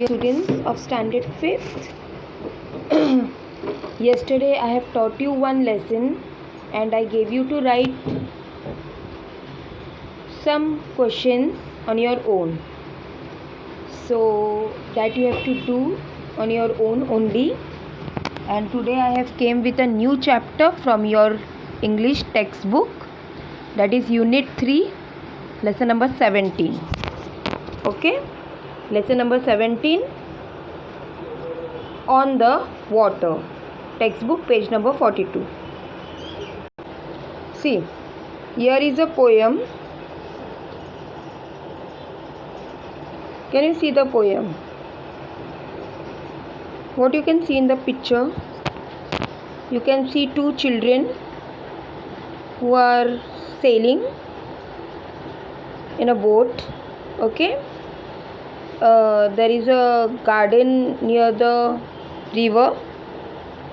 Students of standard 5th. Yesterday I have taught you one lesson and I gave you to write some questions on your own, so that you have to do on your own only. And today I have came with a new chapter from your English textbook, that is unit 3, lesson number 17. Okay, lesson number 17, on the water, textbook page number 42. See, here is a poem. Can you see the poem? What you can see in the picture? You can see two children who are sailing in a boat. Okay, there is a garden near the river.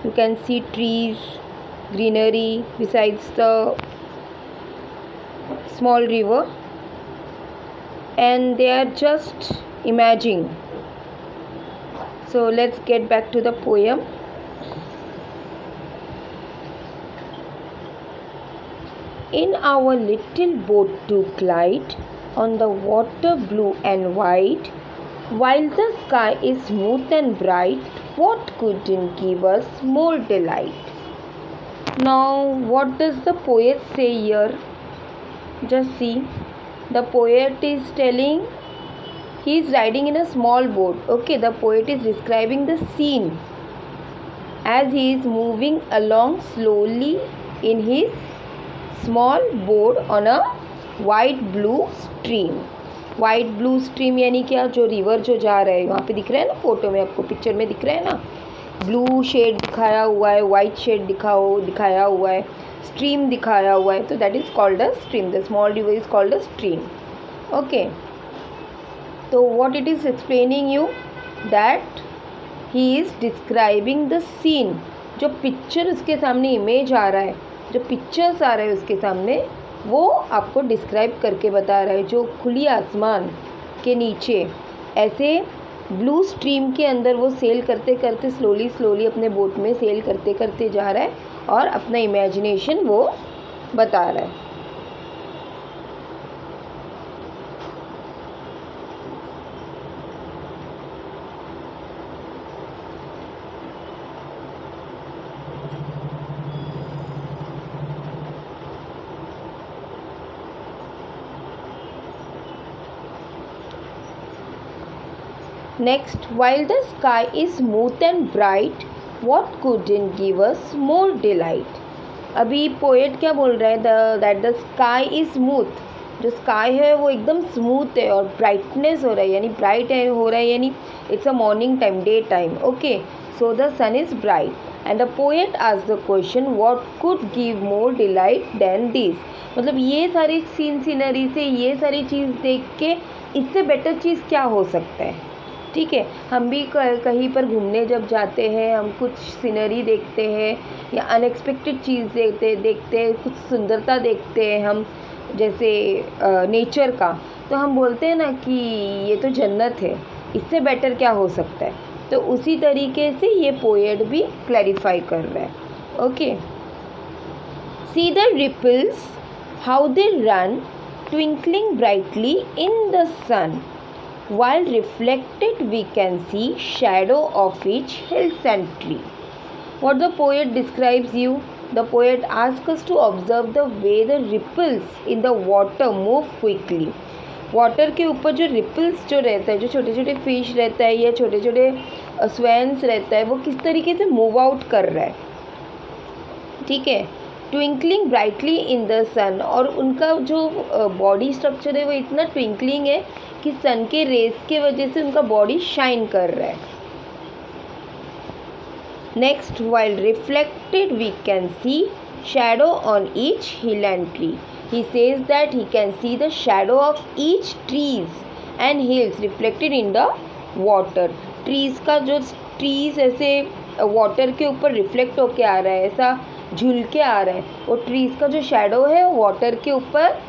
You can see trees, greenery besides the small river, and they are just imagining. So let's get back to the poem. In our little boat to glide on the water blue and white, while the sky is smooth and bright, what couldn't give us more delight? Now, what does the poet say here? Just see. The poet is telling he is riding in a small boat. Okay, the poet is describing the scene as he is moving along slowly in his small boat on a white blue stream. White blue stream यानी क्या, जो river जो जा रहा है, वहाँ पे दिख रहा है ना, फोटो में आपको पिक्चर में दिख रहा है ना, ब्लू शेड दिखाया हुआ है, वाइट शेड दिखाया हुआ है, स्ट्रीम दिखाया हुआ है, तो that is called a stream. The small river is called a stream. Okay, तो what it is explaining you, that he is describing the scene. जो पिक्चर उसके सामने इमेज आ रहा है, जो पिक्चर्स आ रहे हैं उसके सामने, वो आपको डिस्क्राइब करके बता रहा है. जो खुली आसमान के नीचे ऐसे ब्लू स्ट्रीम के अंदर वो सेल करते करते स्लोली अपने बोट में सेल करते करते जा रहा है और अपना इमेजिनेशन वो बता रहा है. Next, while the sky is smooth and bright, what couldn't give us more delight? अभी पोएट क्या बोल रहा है, that the sky is smooth. जो स्काई है वो एकदम स्मूथ है और ब्राइटनेस हो रहा है, यानी ब्राइट है हो रहा है, यानी it's a morning time, day time. Okay, so the sun is bright and the poet asked the question, what could give more delight than this. मतलब ये सारी सीनरी से, ये सारी चीज़ देख के इससे बेटर चीज़ क्या हो सकता है. ठीक है, हम भी कहीं पर घूमने जब जाते हैं, हम कुछ सीनरी देखते हैं या अनएक्सपेक्टेड चीज़ देखते हैं, कुछ सुंदरता देखते हैं हम, जैसे नेचर का, तो हम बोलते हैं ना कि ये तो जन्नत है, इससे बेटर क्या हो सकता है. तो उसी तरीके से ये पोएट भी क्लैरिफाई कर रहा है. Okay, see the ripples how they run twinkling brightly in the sun. While reflected we can see shadow of each hill and tree. What the poet describes you, the poet asks us to observe the way the ripples in the water move quickly. Water के ऊपर जो ripples जो रहता है, जो छोटे छोटे fish रहता है या छोटे छोटे स्वेन्स रहता है, वो किस तरीके से मूव आउट कर रहा है. ठीक है, ट्विंकलिंग ब्राइटली इन द सन, और उनका जो बॉडी स्ट्रक्चर है वो इतना ट्विंकलिंग है कि सन के रेस के वजह से उनका बॉडी शाइन कर रहा है. Next, while reflected we can see shadow on each hill and tree. He says that he can see the shadow of each trees and hills reflected in the water. Trees का जो trees ऐसे water के ऊपर reflect होके आ रहा है, ऐसा झूल के आ रहा है, वो ट्रीज का जो शैडो है वो वाटर के ऊपर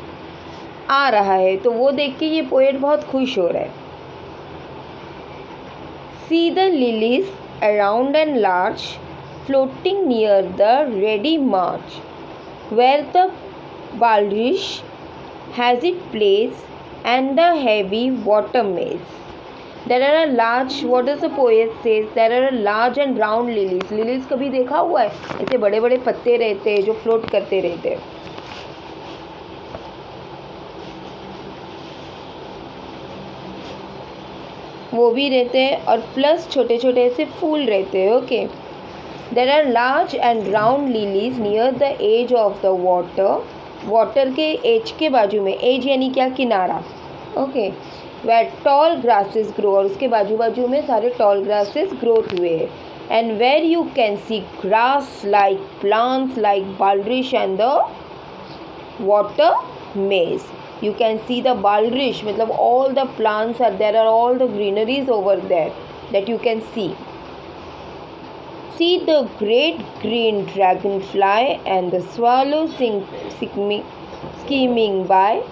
आ रहा है. तो वो देख के ये पोएट बहुत खुश हो रहा है. See the lilies around and large, floating near the ready march, where the bulrush has its place and the heavy water maze. There are a large, what does the poet says? There are a large and round lilies. Lilies कभी देखा हुआ है? ऐसे बड़े बड़े पत्ते रहते हैं जो फ्लोट करते रहते हैं. वो भी रहते हैं और प्लस छोटे छोटे से फूल रहते हैं. Okay. There are large and round lilies near the edge of the water. Water के एज के बाजू में, एज यानी क्या? किनारा. Okay. Where tall grasses grow, और उसके बाजू बाजू में सारे टॉल ग्रासेस ग्रोथ हुए हैं. And where you can see grass like plants like bulrush and the water maze. You can see the bulrush, मतलब all the plants are there, are all the greeneries over there that you can see. See the great green dragonfly and the swallow skimming by.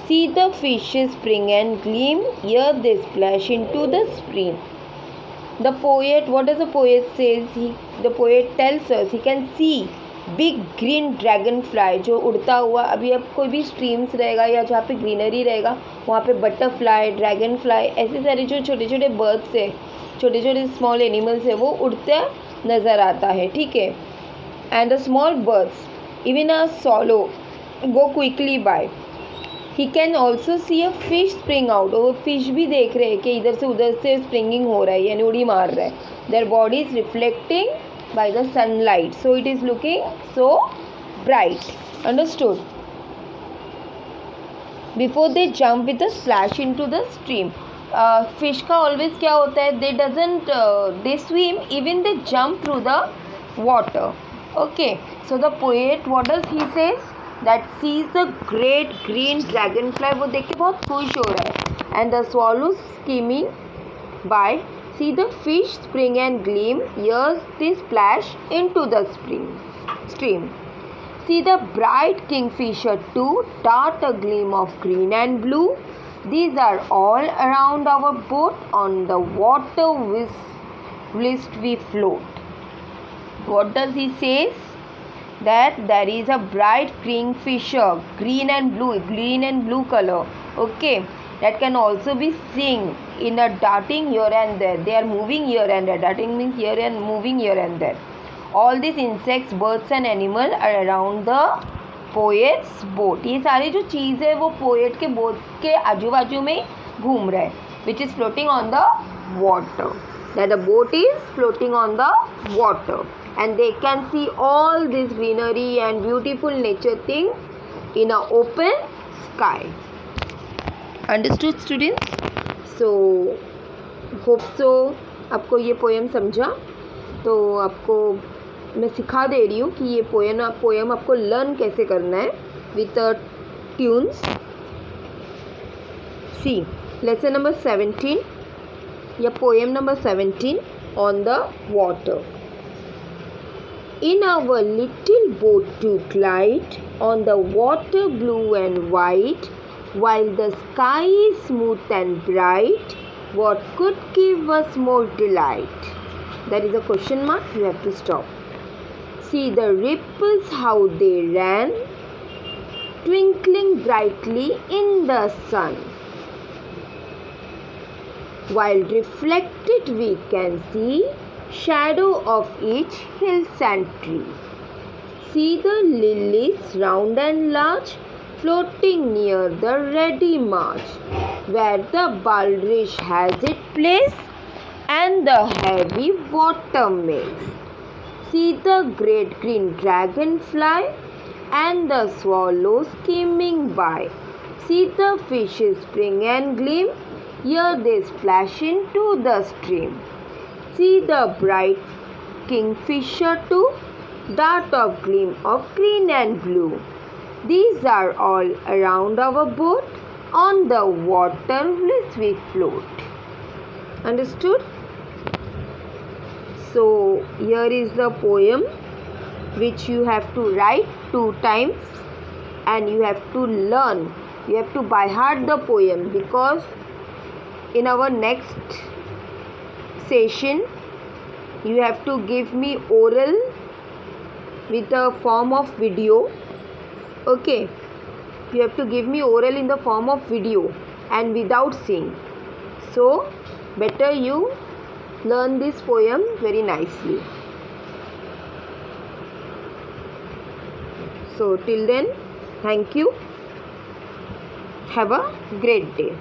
See the fishes spring and gleam, here they splash into the stream. The poet, what does the poet says? The poet tells us he can see big green dragon fly जो उड़ता हुआ. अभी अब कोई भी streams रहेगा या जहाँ पे ग्रीनरी रहेगा वहाँ पे बटरफ्लाई, ड्रैगन फ्लाई, ऐसे सारे जो छोटे छोटे बर्ड्स है, छोटे छोटे स्मॉल एनिमल्स है, वो उड़ते नज़र आता है. ठीक है. And the small birds even a swallow go quickly by. He can also see a fish spring out. वो फिश भी देख रहे हैं कि इधर से उधर से स्प्रिंगिंग हो रहा है यानी उड़ी मार रहा है. Their body is reflecting by the sunlight, so it is looking so bright. Understood? Before they jump with a splash into the stream. Fish का always क्या होता है? They doesn't they swim, even they jump through the water. Okay. So the poet, what does he says? That sees the great green dragonfly, वो देख के बहुत खुश हो रहा है. And the swallows skimming by. See the fish spring and gleam, here's they splash into the stream. See the bright kingfisher too, dart a gleam of green and blue. These are all around our boat, on the water whilst we float. What does he say? That there is a bright kingfisher, green and blue color. Okay. That can also be seen in a darting here and there. They are moving here and there. Darting means here and moving here and there. All these insects, birds and animals are around the poet's boat. ये सारी जो चीज़ है वो poet के boat के आजू बाजू में घूम रहा है. Which is floating on the water. That the boat is floating on the water. And they can see all this greenery and beautiful nature things in an open sky. Understood students? So hope so आपको ये poem समझा. तो आपको मैं सिखा दे रही हूँ कि ये पोएम आपको लर्न कैसे करना है with tunes. See lesson number 17 या poem number 17 on the water. In our little boat to glide on the water blue and white, while the sky is smooth and bright, what could give us more delight? There is a question mark, you have to stop. See the ripples how they ran, twinkling brightly in the sun. While reflected we can see shadow of each hill and tree. See the lilies round and large, floating near the ready march, where the bulrush has its place and the heavy water maze. See the great green dragonfly and the swallow skimming by. See the fishes spring and gleam, here they splash into the stream. See the bright kingfisher too, dart of gleam of green and blue. These are all around our boat, on the water whilst we float. Understood? So here is the poem which you have to write 2 times and you have to learn. You have to by heart the poem, because in our next session you have to give me oral with a form of video. Okay, you have to give me oral in the form of video and without seeing. So better you learn this poem very nicely. So till then, thank you. Have a great day.